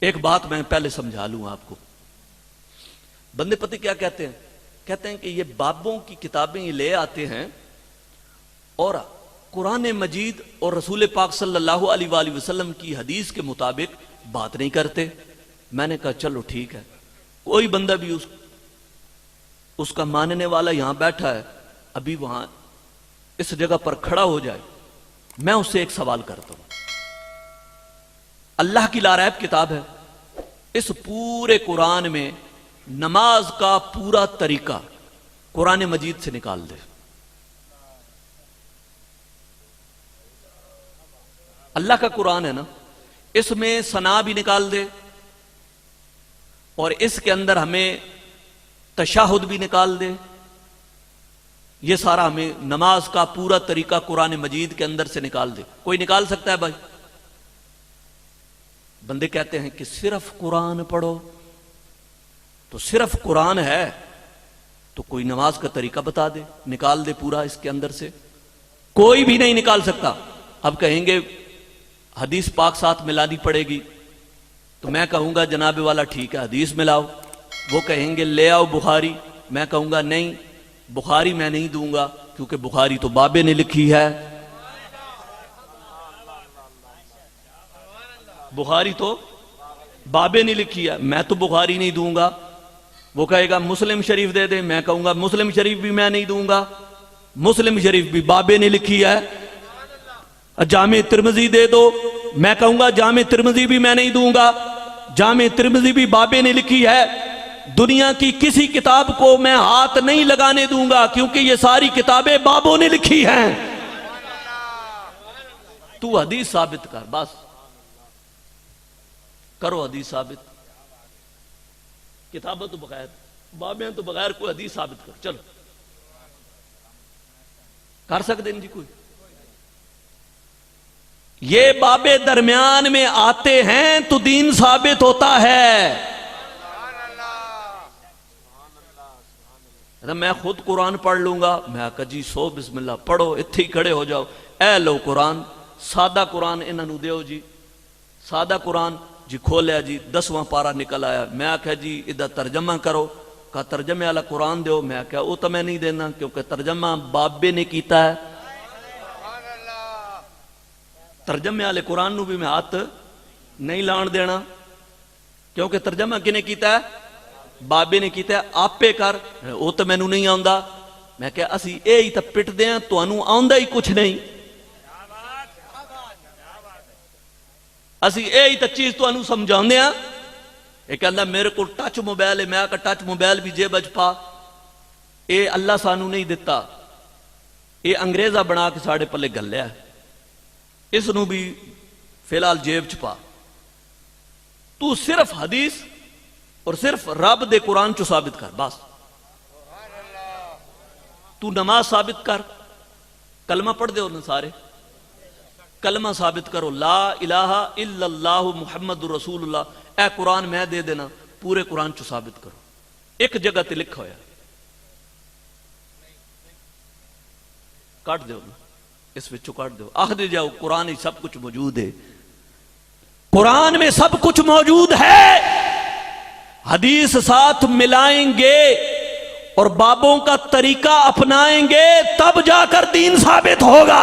ایک بات میں پہلے سمجھا لوں آپ کو. بندے پتہ کیا کہتے ہیں کہ یہ بابوں کی کتابیں یہ لے آتے ہیں اور قرآن مجید اور رسول پاک صلی اللہ علیہ وآلہ وسلم کی حدیث کے مطابق بات نہیں کرتے. میں نے کہا چلو ٹھیک ہے، کوئی بندہ بھی اس کا ماننے والا یہاں بیٹھا ہے، ابھی وہاں اس جگہ پر کھڑا ہو جائے، میں اس سے ایک سوال کرتا ہوں. اللہ کی لاریب کتاب ہے، اس پورے قرآن میں نماز کا پورا طریقہ قرآن مجید سے نکال دے. اللہ کا قرآن ہے نا، اس میں ثنا بھی نکال دے اور اس کے اندر ہمیں تشہد بھی نکال دے. یہ سارا ہمیں نماز کا پورا طریقہ قرآن مجید کے اندر سے نکال دے. کوئی نکال سکتا ہے بھائی؟ بندے کہتے ہیں کہ صرف قرآن پڑھو. تو صرف قرآن ہے تو کوئی نماز کا طریقہ بتا دے، نکال دے پورا اس کے اندر سے. کوئی بھی نہیں نکال سکتا. اب کہیں گے حدیث پاک ساتھ ملانی پڑے گی، تو میں کہوں گا جناب والا ٹھیک ہے حدیث ملاؤ. وہ کہیں گے لے آؤ بخاری، میں کہوں گا نہیں بخاری میں نہیں دوں گا، کیونکہ بخاری تو بابے نے لکھی ہے. بخاری تو بابے نے لکھی ہے، میں تو بخاری نہیں دوں گا. وہ کہے گا مسلم شریف دے دے، میں کہوں گا مسلم شریف بھی میں نہیں دوں گا، مسلم شریف بھی بابے نے لکھی ہے. جامع ترمذی دے دو، میں کہوں گا جامع ترمذی بھی میں نہیں دوں گا، جامع ترمذی بھی بابے نے لکھی ہے. دنیا کی کسی کتاب کو میں ہاتھ نہیں لگانے دوں گا، کیونکہ یہ ساری کتابیں بابوں نے لکھی ہیں. تو حدیث ثابت کر، بس کرو حدیث ثابت. کتابیں تو بغیر، بابیں تو بغیر کوئی حدیث ثابت کر. چلو کر سکتے ہیں جی کوئی؟ یہ بابے درمیان میں آتے ہیں تو دین ثابت ہوتا ہے. میں خود قرآن پڑھ لوں گا، میں کہا جی سو بسم اللہ پڑھو، اتھے ہی کھڑے ہو جاؤ. اے لو قرآن، سادہ قرآن انہوں دیو جی، سادہ قرآن جی کھولیا جی 10واں پارہ نکل آیا. میں آکھا جی ادھا ترجمہ کرو، کہا ترجمے والا قرآن دیو. میں آکھا وہ تو میں نہیں دینا، کیونکہ ترجمہ بابے نے کیتا ہے. ترجمے والے قرآن نو بھی میں ہاتھ نہیں لان دینا، کیونکہ ترجمہ کنے کیتا ہے؟ بابے نے کیتا ہے. آپے کر، وہ تو میں نو نہیں آندا. میں کہا اسی اے ہی تا پٹ دیاں، تو انو آندا ہی کچھ نہیں. اسی اے ہی تا چیز تو انو سمجھان دیاں. ایک اللہ میرے کو ٹچ موبائل ہے، میں کہا ٹچ موبائل بھی جیب اچ پا. اے اللہ سانو نہیں دیتا، اے انگریزہ بنا کے ساڑے پلے گل لیا ہے، اس نو بھی فی الحال جیب چھپا. تو صرف حدیث اور صرف رب دے قرآن چو ثابت کر، بس. تو نماز ثابت کر، کلمہ پڑھ دے انہیں سارے، کلمہ ثابت کرو لا الہ الا اللہ محمد رسول اللہ. اے قرآن میں دے دینا، پورے قرآن چو ثابت کرو. ایک جگہ تے لکھا ہویا، کاٹ دے انہیں، اس وچ کاٹ دو. آخ دے جاؤ قرآن ہی سب کچھ موجود ہے، قرآن میں سب کچھ موجود ہے. حدیث ساتھ ملائیں گے اور بابوں کا طریقہ اپنائیں گے، تب جا کر دین ثابت ہوگا.